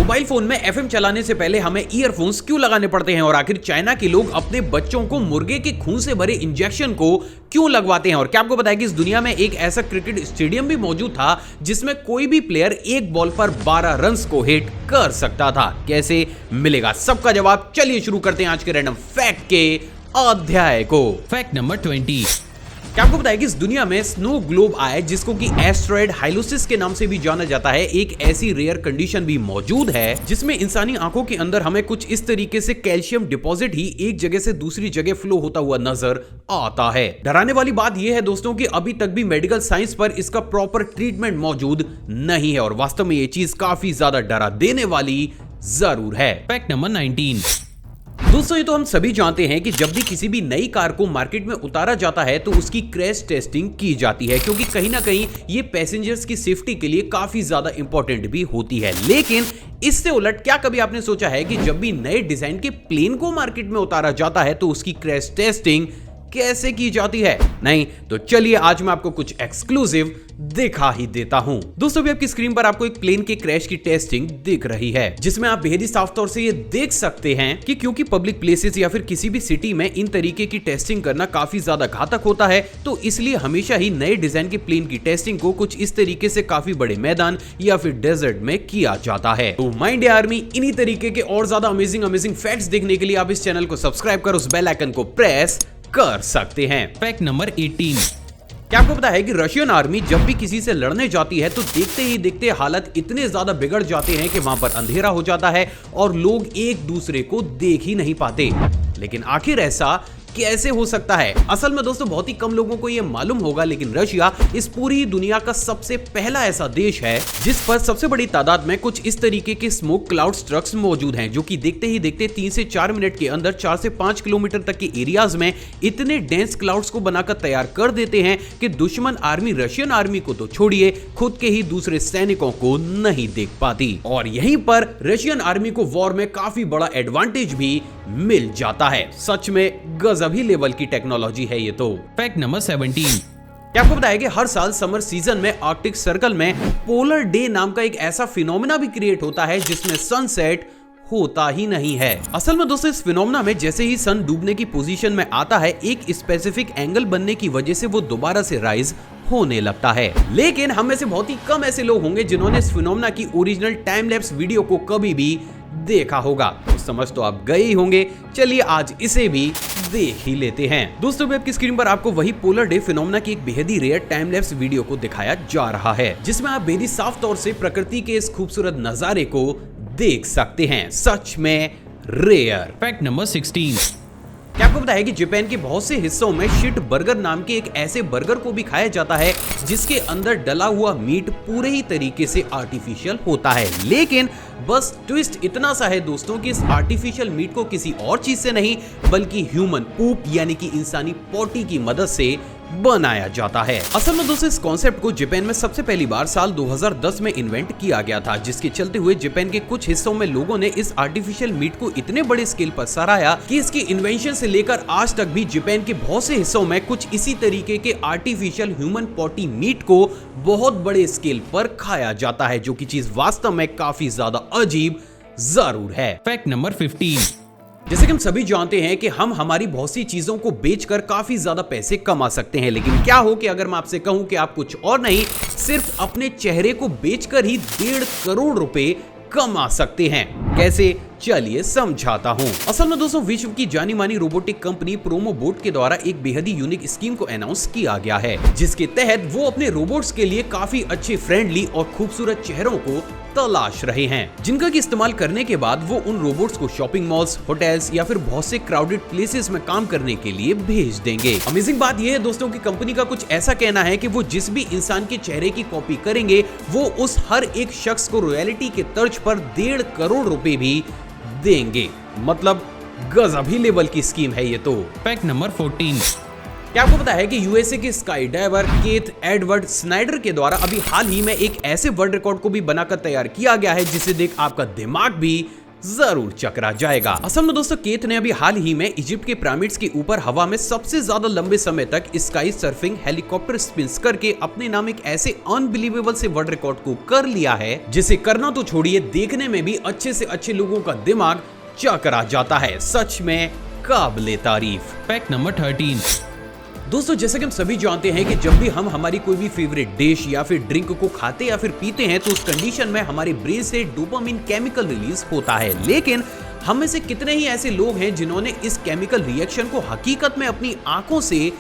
Mobile phone में FM चलाने से पहले हमें ईयरफोन्स क्यों लगाने पड़ते हैं और आखिर चाइना के लोग अपने बच्चों को मुर्गे के खून से भरे इंजेक्शन को क्यों लगवाते हैं। और क्या आपको पता है कि इस दुनिया में एक ऐसा क्रिकेट स्टेडियम भी मौजूद था जिसमें कोई भी प्लेयर एक बॉल पर 12 रन्स को हिट कर सकता था। कैसे मिलेगा सबका जवाब, चलिए शुरू करते हैं आज के रैंडम फैक्ट के अध्याय को। Fact number 20। क्या आपको पता है कि इस दुनिया में स्नो ग्लोब आय, जिसको कि एस्टेरॉयड हाइलोसिस के नाम से भी जाना जाता है, एक ऐसी रेयर कंडीशन भी मौजूद है जिसमें इंसानी आंखों के अंदर हमें कुछ इस तरीके से कैल्शियम डिपॉजिट ही एक जगह से दूसरी जगह फ्लो होता हुआ नजर आता है। डराने वाली बात यह है दोस्तों कि अभी तक भी मेडिकल साइंस पर इसका प्रॉपर ट्रीटमेंट मौजूद नहीं है और वास्तव में ये चीज काफी ज्यादा डरा देने वाली जरूर है। Fact number 19। दोस्तों ये तो हम सभी जानते हैं कि जब भी किसी भी नई कार को मार्केट में उतारा जाता है तो उसकी क्रैश टेस्टिंग की जाती है, क्योंकि कहीं ना कहीं ये पैसेंजर्स की सेफ्टी के लिए काफी ज्यादा इंपॉर्टेंट भी होती है। लेकिन इससे उलट क्या कभी आपने सोचा है कि जब भी नए डिजाइन के प्लेन को मार्केट में उतारा जाता है तो उसकी क्रैश टेस्टिंग कैसे की जाती है? नहीं तो चलिए आज मैं आपको कुछ एक्सक्लूसिव दिखा ही देता हूं। दोस्तों अभी आपकी स्क्रीन पर आपको एक प्लेन के क्रैश की टेस्टिंग दिख रही है, जिसमें आप बेहद ही साफ तौर से ये देख सकते हैं कि क्योंकि पब्लिक प्लेसेस या फिर किसी भी सिटी में इन तरीके की टेस्टिंग करना काफी ज्यादा घातक होता है, तो इसलिए हमेशा ही नए डिजाइन के प्लेन की टेस्टिंग को कुछ इस तरीके से काफी बड़े मैदान या फिर डेजर्ट में किया जाता है। तो माय इंडिया आर्मी, इन्हीं तरीके के और ज्यादा अमेजिंग फैक्ट्स देखने के लिए आप इस चैनल को सब्सक्राइब कर उस बेल आइकन को प्रेस कर सकते हैं। Fact number 18। क्या आपको पता है कि रशियन आर्मी जब भी किसी से लड़ने जाती है तो देखते ही देखते हालत इतने ज्यादा बिगड़ जाते हैं कि वहां पर अंधेरा हो जाता है और लोग एक दूसरे को देख ही नहीं पाते। लेकिन आखिर ऐसा कैसे हो सकता है? असल में दोस्तों बहुत ही कम लोगों को यह मालूम होगा, लेकिन रशिया इस पूरी दुनिया का सबसे पहला ऐसा देश है जिस पर सबसे बड़ी तादाद में कुछ इस तरीके के स्मोक क्लाउड ट्रक्स मौजूद हैं, जो कि देखते ही देखते 3 से 4 मिनट के अंदर 4 से 5 किलोमीटर तक के एरियाज में इतने डेंस क्लाउड्स को बनाकर तैयार कर देते हैं कि दुश्मन आर्मी रशियन आर्मी को तो छोड़िए, खुद के ही दूसरे सैनिकों को नहीं देख पाती। और यहीं पर रशियन आर्मी को वॉर में काफी बड़ा एडवांटेज भी मिल जाता है। सच में गजब ही लेवल की टेक्नोलॉजी है ये तो। Fact number 17। क्या आपको पता है कि हर साल समर सीजन में आर्कटिक सर्कल में पोलर डे नाम का एक ऐसा फिनोमेना भी क्रिएट होता है जिसमें सनसेट होता ही नहीं है। असल में दोस्तों इस फिनोमेना में जैसे ही सन डूबने की पोजीशन में आता है, एक स्पेसिफिक एंगल बनने की वजह से वो दोबारा से राइज होने लगता है। लेकिन हम में से बहुत ही कम ऐसे लोग होंगे जिन्होंने इस फिनोमेना की ओरिजिनल टाइम लैप्स वीडियो को कभी भी देखा होगा। तो समझ तो आप गए ही होंगे, चलिए आज इसे भी देख ही लेते हैं। दोस्तों आपकी स्क्रीन पर आपको वही पोलर डे फिनोमेना की एक बेहद ही रेयर टाइम लैप्स वीडियो को दिखाया जा रहा है, जिसमें आप बेहद ही साफ तौर से प्रकृति के इस खूबसूरत नजारे को देख सकते हैं। सच में रेयर। Fact number 16। क्या आपको पता है कि जापान के बहुत से हिस्सों में शिट बर्गर नाम के एक ऐसे बर्गर को भी खाया जाता है जिसके अंदर डला हुआ मीट पूरे ही तरीके से आर्टिफिशियल होता है। लेकिन बस ट्विस्ट इतना सा है दोस्तों कि इस आर्टिफिशियल मीट को किसी और चीज से नहीं बल्कि ह्यूमन पूप यानी कि इंसानी पोटी की मदद से बनाया जाता है। असल में दोस्तों इस कॉन्सेप्ट को जापान में सबसे पहली बार साल 2010 में इन्वेंट किया गया था, जिसके चलते हुए जापान के कुछ हिस्सों में लोगों ने इस आर्टिफिशियल मीट को इतने बड़े स्केल पर सराहा कि इसकी इन्वेंशन से लेकर आज तक भी जापान के बहुत से हिस्सों में कुछ इसी तरीके के आर्टिफिशियल ह्यूमन पोटी मीट को बहुत बड़े स्केल पर खाया जाता है, जो की चीज वास्तव में काफी ज्यादा अजीब जरूर है। Fact number 15। जैसे कि हम सभी जानते हैं कि हम हमारी बहुत सी चीजों को बेचकर काफी ज्यादा पैसे कमा सकते हैं, लेकिन क्या हो कि अगर मैं आपसे कहूं कि आप कुछ और नहीं सिर्फ अपने चेहरे को बेचकर ही 1.5 करोड़ रुपए कमा सकते हैं। कैसे? चलिए समझाता हूं। असल में दोस्तों विश्व की जानी मानी रोबोटिक कंपनी प्रोमोबोट के द्वारा एक बेहद ही यूनिक स्कीम को अनाउंस किया गया है, जिसके तहत वो अपने रोबोट्स के लिए काफी अच्छे, फ्रेंडली और खूबसूरत चेहरों को तलाश रहे हैं, जिनका की इस्तेमाल करने के बाद वो उन रोबोट्स को शॉपिंग मॉल्स, होटल्स या फिर बहुत से क्राउडेड प्लेसेस में काम करने के लिए भेज देंगे। अमेजिंग बात यह है दोस्तों कि कंपनी का कुछ ऐसा कहना है कि वो जिस भी इंसान के चेहरे की कॉपी करेंगे वो उस हर एक शख्स को रॉयल्टी के तर्ज पर 1.5 करोड़ रुपए भी देंगे। मतलब गजब ही लेवल की स्कीम है ये तो। Fact number 14। क्या आपको पता है कि यूएसए के sky diver Keith Edward Snyder के द्वारा अभी हाल ही में एक ऐसे वर्ल्ड रिकॉर्ड को भी बनाकर तैयार किया गया है जिसे देख आपका दिमाग भी जरूर चकरा जाएगा। असल में दोस्तों केथ ने अभी हाल ही में इजिप्ट के पिरामिड्स के ऊपर हवा में सबसे ज्यादा लंबे समय तक स्काई सर्फिंग हेलीकॉप्टर स्पिन्स करके अपने नाम एक ऐसे अनबिलीवेबल से वर्ल्ड रिकॉर्ड को कर लिया है जिसे करना तो छोड़िए, देखने में भी अच्छे से अच्छे लोगों का दिमाग चकरा जाता है। सच में काबिले तारीफ। Fact number 13। दोस्तों जैसे कि हम सभी जानते हैं कि जब भी हम हमारी कोई भी फेवरेट डिश या फिर ड्रिंक को खाते या फिर पीते हैं तो उस कंडीशन में हमारे ब्रेन से डोपामिन केमिकल रिलीज होता है। लेकिन हम में से कितने ही ऐसे लोग हैं जिन्होंने इस केमिकल रिएक्शन को हकीकत में अपनी आंखों से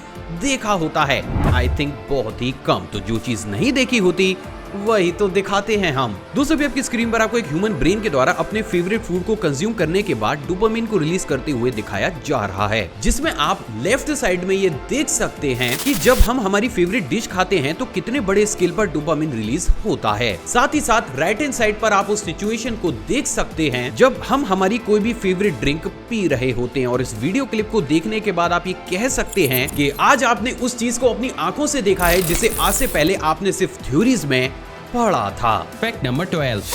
देखा होता है? आई थिंक बहुत ही कम। तो जो चीज नहीं देखी होती वही तो दिखाते हैं हम। दोस्तों भी आपकी स्क्रीन पर आपको एक ह्यूमन ब्रेन के द्वारा अपने फेवरेट फूड को कंज्यूम करने के बाद डोपामिन को रिलीज करते हुए दिखाया जा रहा है, जिसमें आप लेफ्ट साइड में ये देख सकते हैं कि जब हम हमारी फेवरेट डिश खाते हैं तो कितने बड़े स्केल पर डोपामिन रिलीज होता है। साथ ही साथ राइट हैंड साइड पर आप उस सिचुएशन को देख सकते हैं जब हम हमारी कोई भी फेवरेट ड्रिंक पी रहे होते हैं। और इस वीडियो क्लिप को देखने के बाद आप ये कह सकते हैं कि आज आपने उस चीज को अपनी आंखों से देखा है जिसे आज से पहले आपने सिर्फ थ्योरीज में पढ़ा था। Fact number 12।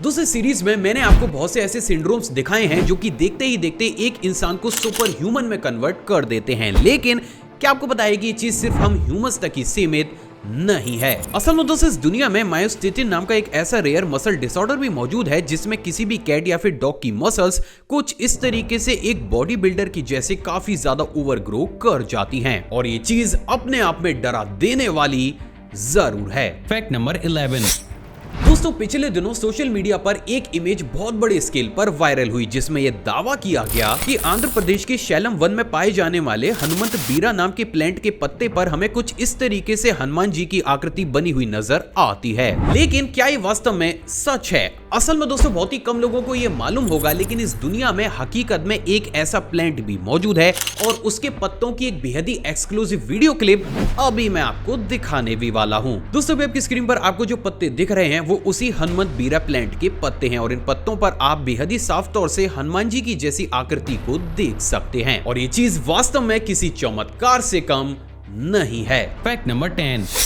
दूसरे सीरीज में मैंने आपको बहुत से ऐसे सिंड्रोम्स दिखाए हैं जो कि देखते ही देखते एक इंसान को सुपर ह्यूमन में कन्वर्ट कर देते हैं। लेकिन क्या आपको पता है कि ये चीज सिर्फ हम ह्यूमंस तक ही सीमित नहीं है? असल में दोस्तों इस दुनिया में मायोस्टिटिन नाम का एक ऐसा रेयर मसल डिसऑर्डर भी मौजूद है जिसमें किसी भी कैट या फिर डॉग की मसल्स कुछ इस तरीके से एक बॉडी बिल्डर की जैसे काफी ज्यादा ओवरग्रो कर जाती हैं। और ये चीज अपने आप में डरा देने वाली जरूर है। Fact number 11। दोस्तों पिछले दिनों सोशल मीडिया पर एक इमेज बहुत बड़े स्केल पर वायरल हुई जिसमें यह दावा किया गया कि आंध्र प्रदेश के शैलम वन में पाए जाने वाले हनुमंत बीरा नाम के प्लांट के पत्ते पर हमें कुछ इस तरीके से हनुमान जी की आकृति बनी हुई नजर आती है। लेकिन क्या ये वास्तव में सच है? असल में दोस्तों बहुत ही कम लोगों को ये मालूम होगा, लेकिन इस दुनिया में हकीकत में एक ऐसा प्लांट भी मौजूद है और उसके पत्तों की एक बेहद ही एक्सक्लूसिव वीडियो क्लिप अभी मैं आपको दिखाने भी वाला हूँ। दोस्तों अभी आपकी स्क्रीन पर आपको जो पत्ते दिख रहे हैं वो उसी हनुमंत बीरा प्लांट के पत्ते हैं और इन पत्तों पर आप बेहद ही साफ तौर से हनुमान जी की जैसी आकृति को देख सकते हैं। और ये चीज वास्तव में किसी चमत्कार से कम नहीं है। Fact number 10।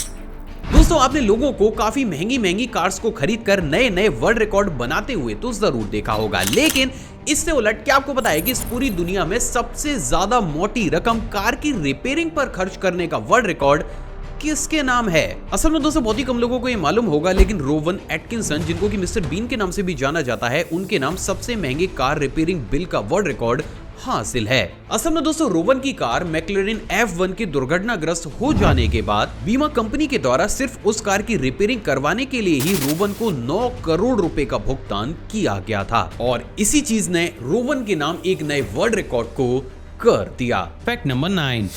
दोस्तों आपने लोगों को काफी महंगी महंगी कार्स को खरीद कर नए नए वर्ल्ड रिकॉर्ड बनाते हुए तो जरूर देखा होगा, लेकिन इससे उलट क्या आपको पता है कि इस पूरी दुनिया में सबसे ज्यादा मोटी रकम कार की रिपेयरिंग पर खर्च करने का वर्ल्ड रिकॉर्ड किसके नाम है? असल में दोस्तों बहुत ही कम लोगों को ये मालूम होगा, लेकिन रोवन एटकिंसन जिनको कि मिस्टर बीन के नाम से भी जाना जाता है, उनके नाम सबसे महंगे कार रिपेयरिंग बिल का वर्ल्ड रिकॉर्ड हासिल है। असल में दोस्तों रोवन की कार मैक्लेरिन F1 के दुर्घटनाग्रस्त हो जाने के बाद बीमा कंपनी के द्वारा सिर्फ उस कार की रिपेयरिंग करवाने के लिए ही रोवन को 9 करोड़ रुपए का भुगतान किया गया था और इसी चीज ने रोवन के नाम एक नए वर्ल्ड रिकॉर्ड को कर दिया। Fact number 9।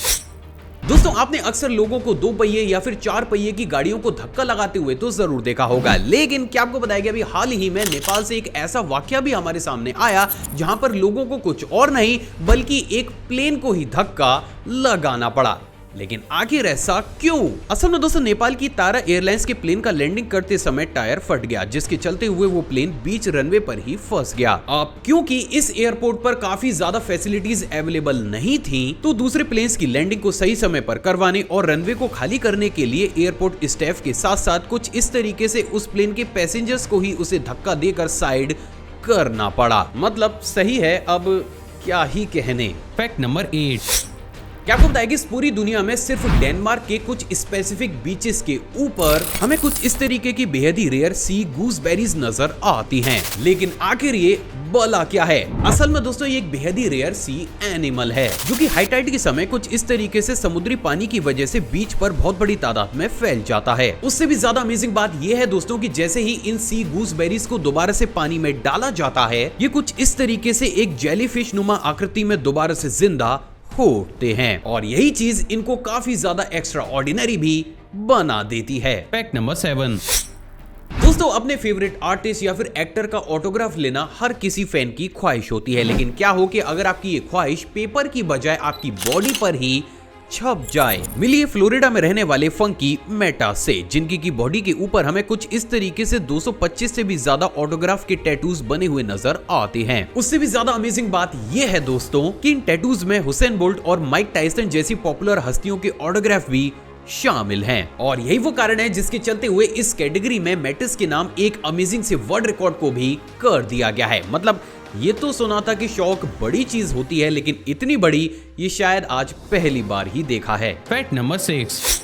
दोस्तों आपने अक्सर लोगों को 2 पहिए या फिर 4 पहिए की गाड़ियों को धक्का लगाते हुए तो जरूर देखा होगा, लेकिन क्या आपको बताया कि अभी हाल ही में नेपाल से एक ऐसा वाकया भी हमारे सामने आया जहां पर लोगों को कुछ और नहीं बल्कि एक प्लेन को ही धक्का लगाना पड़ा। लेकिन आखिर ऐसा क्यों? असल में दोस्तों नेपाल की तारा एयरलाइंस के प्लेन का लैंडिंग करते समय टायर फट गया जिसके चलते हुए वो प्लेन बीच रनवे पर ही फंस गया। अब क्योंकि इस एयरपोर्ट पर काफी ज्यादा फैसिलिटीज अवेलेबल नहीं थी तो दूसरे प्लेन्स की लैंडिंग को सही समय पर करवाने और रनवे को खाली करने के लिए एयरपोर्ट स्टाफ के साथ साथ कुछ इस तरीके से उस प्लेन के पैसेंजर्स को ही उसे धक्का देकर साइड करना पड़ा। मतलब सही है, अब क्या ही कहने। Fact number 8। क्या आपको बताया कि इस पूरी दुनिया में सिर्फ डेनमार्क के कुछ स्पेसिफिक बीचेस के ऊपर हमें कुछ इस तरीके की बेहद ही रेयर सी गूसबेरीज नजर आती हैं। लेकिन आखिर ये भला क्या है? असल में दोस्तों ये एक बेहद ही रेयर सी एनिमल है जो कि हाई टाइड के समय कुछ इस तरीके से समुद्री पानी की वजह से बीच पर बहुत बड़ी तादाद में फैल जाता है। उससे भी ज्यादा अमेजिंग बात यह है दोस्तों कि जैसे ही इन सी गूसबेरीज को दोबारा से पानी में डाला जाता है ये कुछ इस तरीके से एक जेलीफिश नुमा आकृति में दोबारा से जिंदा होते हैं और यही चीज इनको काफी ज्यादा एक्स्ट्रा ऑर्डिनरी भी बना देती है। Fact number 7। दोस्तों अपने फेवरेट आर्टिस्ट या फिर एक्टर का ऑटोग्राफ लेना हर किसी फैन की ख्वाहिश होती है, लेकिन क्या हो कि अगर आपकी ये ख्वाहिश पेपर की बजाय आपकी बॉडी पर ही छप जाए। मिलिए फ्लोरिडा में रहने वाले फंकी मेटा से, जिनकी की बॉडी के ऊपर हमें कुछ इस तरीके से 225 से भी ज्यादा ऑटोग्राफ के टैटूज बने हुए नजर आते हैं। उससे भी ज्यादा अमेजिंग बात यह है दोस्तों कि इन टैटूज में हुसैन बोल्ट और माइक टायसन जैसी पॉपुलर हस्तियों के ऑटोग्राफ भी शामिल हैं। और यही वो कारण है जिसके चलते हुए इस कैटेगरी में मैटिस के नाम एक अमेजिंग से वर्ल्ड रिकॉर्ड को भी कर दिया गया है। मतलब ये तो सुना था कि शौक बड़ी चीज होती है, लेकिन इतनी बड़ी ये शायद आज पहली बार ही देखा है। Fact number 6।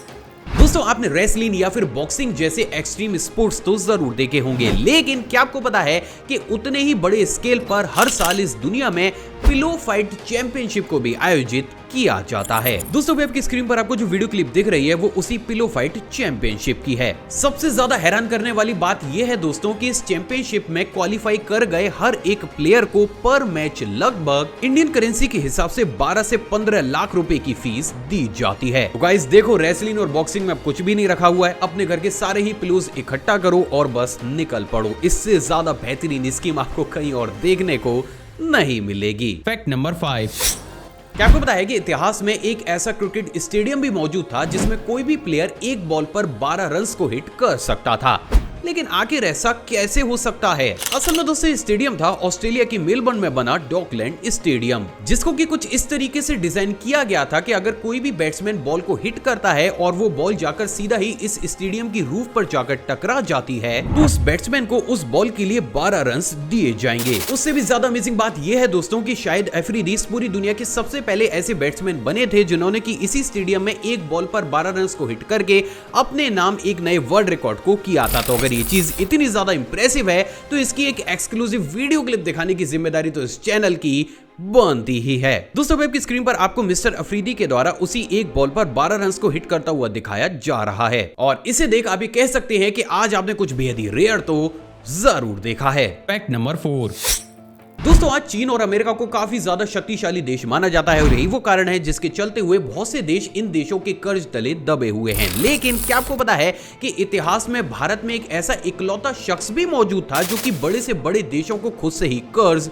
दोस्तों, आपने रेसलिंग या फिर बॉक्सिंग जैसे एक्सट्रीम स्पोर्ट्स तो जरूर देखे होंगे, लेकिन क्या आपको पता है कि उतने ही बड़े स्केल पर हर साल इस दुनिया में पिलो फाइट चैंपियनशिप को भी आयोजित किया जाता है। दोस्तों, आपकी स्क्रीन पर आपको जो वीडियो क्लिप दिख रही है वो उसी पिलो फाइट चैंपियनशिप की है। सबसे ज्यादा हैरान करने वाली बात यह है दोस्तों कि इस चैंपियनशिप में क्वालिफाई कर गए हर एक प्लेयर को पर मैच लगभग इंडियन करेंसी के हिसाब से 12 से 15 लाख रुपए की फीस दी जाती है। तो गाइस देखो, रेसलिंग और बॉक्सिंग में अब कुछ भी नहीं रखा हुआ है। अपने घर के सारे ही पिलोज इकट्ठा करो और बस निकल पड़ो। इससे ज्यादा बेहतरीन स्कीम आपको कहीं और देखने को नहीं मिलेगी। Fact number 5। क्या आपको पता है कि इतिहास में एक ऐसा क्रिकेट स्टेडियम भी मौजूद था जिसमें कोई भी प्लेयर एक बॉल पर 12 रन्स को हिट कर सकता था? लेकिन आखिर ऐसा कैसे हो सकता है? असल में दोस्तों, स्टेडियम था ऑस्ट्रेलिया की मेलबर्न में बना डॉकलैंड स्टेडियम, जिसको कि कुछ इस तरीके से डिजाइन किया गया था कि अगर कोई भी बैट्समैन बॉल को हिट करता है और वो बॉल जाकर सीधा ही इस स्टेडियम की रूफ पर जाकर टकरा जाती है तो उस बैट्समैन को उस बॉल के लिए 12 रन्स दिए जाएंगे। उससे भी ज्यादा अमेजिंग बात यह है दोस्तों कि शायद अफरीदीस पूरी दुनिया के सबसे पहले ऐसे बैट्समैन बने थे जिन्होंने की इसी स्टेडियम में एक बॉल पर 12 रन्स को हिट करके अपने नाम एक नए वर्ल्ड रिकॉर्ड को किया था। तो ये चीज इतनी ज्यादा इंप्रेसिव है तो इसकी एक एक्सक्लूसिव वीडियो क्लिप दिखाने की जिम्मेदारी तो इस चैनल की बनती ही है। दोस्तों, वेब की स्क्रीन पर आपको मिस्टर अफरीदी के द्वारा उसी एक बॉल पर 12 रन्स को हिट करता हुआ दिखाया जा रहा है और इसे देख आप ये कह सकते हैं कि आज आपने कुछ बेहद ही रेयर तो जरूर देखा है। Fact number 4। दोस्तों, आज चीन और अमेरिका को काफी ज्यादा शक्तिशाली देश माना जाता है और यही वो कारण है जिसके चलते हुए बहुत से देश इन देशों के कर्ज तले दबे हुए हैं। लेकिन क्या आपको पता है कि इतिहास में भारत में एक ऐसा इकलौता शख्स भी मौजूद था जो कि बड़े से बड़े देशों को खुद से ही कर्ज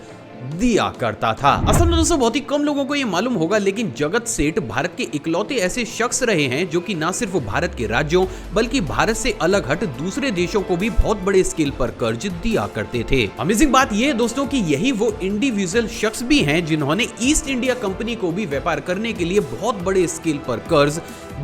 दिया करता था? असल में दोस्तों, बहुत ही कम लोगों को ये मालूम होगा, लेकिन जगत सेठ भारत के इकलौते ऐसे शख्स रहे हैं जो कि न सिर्फ भारत के राज्यों बल्कि भारत से अलग हट दूसरे देशों को भी बहुत बड़े स्केल पर कर्ज दिया करते थे। अमेजिंग बात यह है दोस्तों कि यही वो इंडिविजुअल शख्स भी हैं जिन्होंने ईस्ट इंडिया कंपनी को भी व्यापार करने के लिए बहुत बड़े स्केल पर कर्ज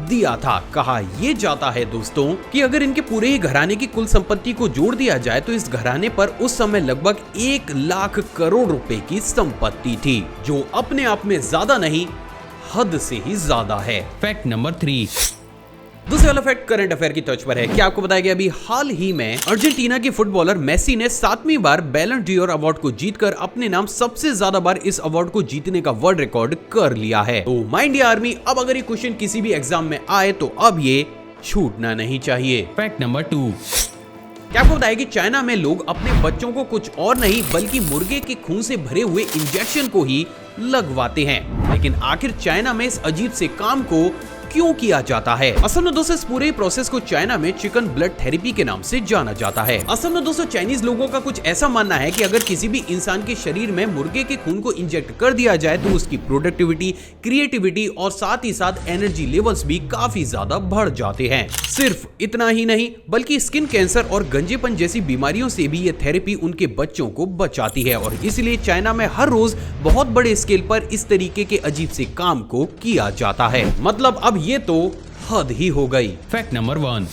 दिया था। कहा यह जाता है दोस्तों कि अगर इनके पूरे ही घराने की कुल संपत्ति को जोड़ दिया जाए तो इस घराने पर उस समय लगभग 1 लाख करोड़ रुपए की संपत्ति थी, जो अपने आप में ज्यादा नहीं, हद से ही ज्यादा है। Fact number 3। दूसरा वाला फैक्ट करंट अफेयर की टच पर है। क्या आपको बताया गया अभी हाल ही में अर्जेंटीना के फुटबॉलर मेसी ने 7वीं बार बैलन डी'ओर अवार्ड को जीतकर अपने नाम सबसे ज्यादा बार इस अवार्ड को जीतने का वर्ल्ड रिकॉर्ड कर लिया है। तो माय इंडिया आर्मी, अब अगर ये क्वेश्चन किसी भी एग्जाम में आए तो अब ये छूटना नहीं चाहिए। Fact number 2। क्या आपको बताया कि चाइना में लोग अपने बच्चों को कुछ और नहीं बल्कि मुर्गे के खून से भरे हुए इंजेक्शन को ही लगवाते हैं। लेकिन आखिर चाइना में इस अजीब से काम को क्यों किया जाता है? असल में दोस्तों, इस पूरे प्रोसेस को चाइना में चिकन ब्लड थेरेपी के नाम से जाना जाता है। असल में दोस्तों, चाइनीज लोगों का कुछ ऐसा मानना है कि अगर किसी भी इंसान के शरीर में मुर्गे के खून को इंजेक्ट कर दिया जाए तो उसकी प्रोडक्टिविटी, क्रिएटिविटी और साथ ही साथ एनर्जी लेवल्स भी काफी ज्यादा बढ़ जाते हैं। सिर्फ इतना ही नहीं बल्कि स्किन कैंसर और गंजेपन जैसी बीमारियों से भी ये थेरेपी उनके बच्चों को बचाती है और इसलिए चाइना में हर रोज बहुत बड़े स्केल पर इस तरीके के अजीब से काम को किया जाता है। मतलब अब ये तो हद ही हो गई। Fact number 1।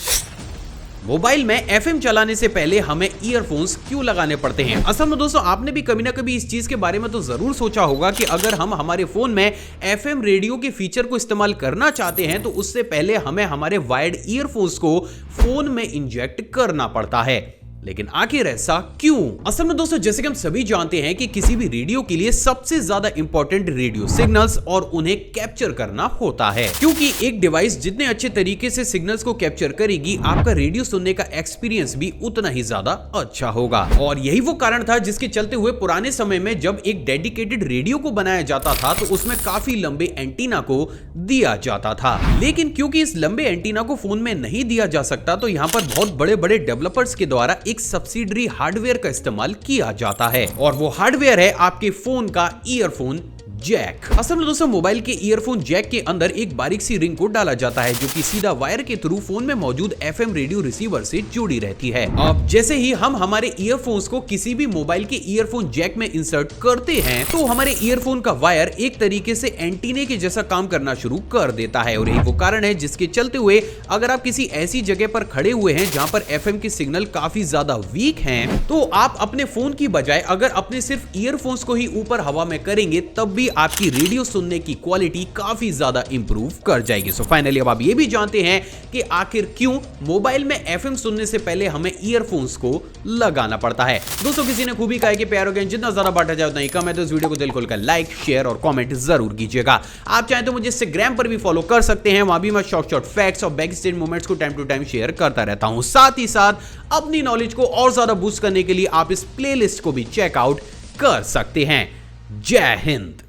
मोबाइल में एफएम चलाने से पहले हमें ईयरफोन्स क्यों लगाने पड़ते हैं? असल में दोस्तों, आपने भी कभी ना कभी इस चीज के बारे में तो जरूर सोचा होगा कि अगर हम हमारे फोन में एफएम रेडियो के फीचर को इस्तेमाल करना चाहते हैं तो उससे पहले हमें हमारे वायर्ड ईयरफोन्स को फोन में इंजेक्ट करना पड़ता है। लेकिन आखिर ऐसा क्यों? असल में दोस्तों, जैसे कि हम सभी जानते हैं कि किसी भी रेडियो के लिए सबसे ज्यादा इंपॉर्टेंट रेडियो सिग्नल्स और उन्हें कैप्चर करना होता है, क्योंकि एक डिवाइस जितने अच्छे तरीके से सिग्नल्स को कैप्चर करेगी आपका रेडियो सुनने का एक्सपीरियंस भी उतना ही ज्यादा अच्छा होगा। और यही वो कारण था जिसके चलते हुए पुराने समय में जब एक डेडिकेटेड रेडियो को बनाया जाता था तो उसमें काफी लंबे एंटीना को दिया जाता था। लेकिन क्योंकि इस लंबे एंटीना को फोन में नहीं दिया जा सकता तो यहाँ पर बहुत बड़े बड़े डेवलपर्स के द्वारा एक सब्सिडरी हार्डवेयर का इस्तेमाल किया जाता है और वो हार्डवेयर है आपके फोन का ईयरफोन जैक। असल में दोस्तों मोबाइल के ईयरफोन जैक के अंदर एक बारीक सी रिंग को डाला जाता है जो कि सीधा वायर के थ्रू फोन में मौजूद एफएम रेडियो रिसीवर से जुड़ी रहती है। अब जैसे ही हम हमारे ईयरफोन्स को किसी भी मोबाइल के ईयरफोन जैक में इंसर्ट करते हैं तो हमारे ईयरफोन का वायर एक तरीके से एंटीने के जैसा काम करना शुरू कर देता है और यही वो कारण है जिसके चलते हुए अगर आप किसी ऐसी जगह पर खड़े हुए हैं जहां पर एफएम के सिग्नल काफी ज्यादा वीक हैं तो आप अपने फोन की बजाय अगर अपने सिर्फ ईयरफोन्स को ही ऊपर हवा में करेंगे तब भी आपकी रेडियो सुनने की क्वालिटी काफी ज्यादा इंप्रूव कर जाएगी। सो फाइनली अब आप ये भी जानते हैं कि आखिर क्यों मोबाइल में एफएम सुनने से पहले हमें ईयरफोन्स को लगाना पड़ता है। दोस्तों किसी ने खूबी कहा है कि प्यार और ज्ञान जितना ज्यादा बांटा जाए उतना ही कम है, तो इस वीडियो को दिल खोलकर लाइक शेयर और कमेंट जरूर कीजिएगा। आप चाहें तो मुझे इंस्टाग्राम पर भी फॉलो कर सकते हैं, वहां भी मैं शॉर्ट फैक्ट्स और बैक स्टेज मोमेंट्स को टाइम टू टाइम शेयर करता रहता हूं। साथ ही साथ अपनी नॉलेज को और ज्यादा बूस्ट करने के लिए आप इस प्लेलिस्ट को भी चेकआउट कर सकते हैं। जय हिंद।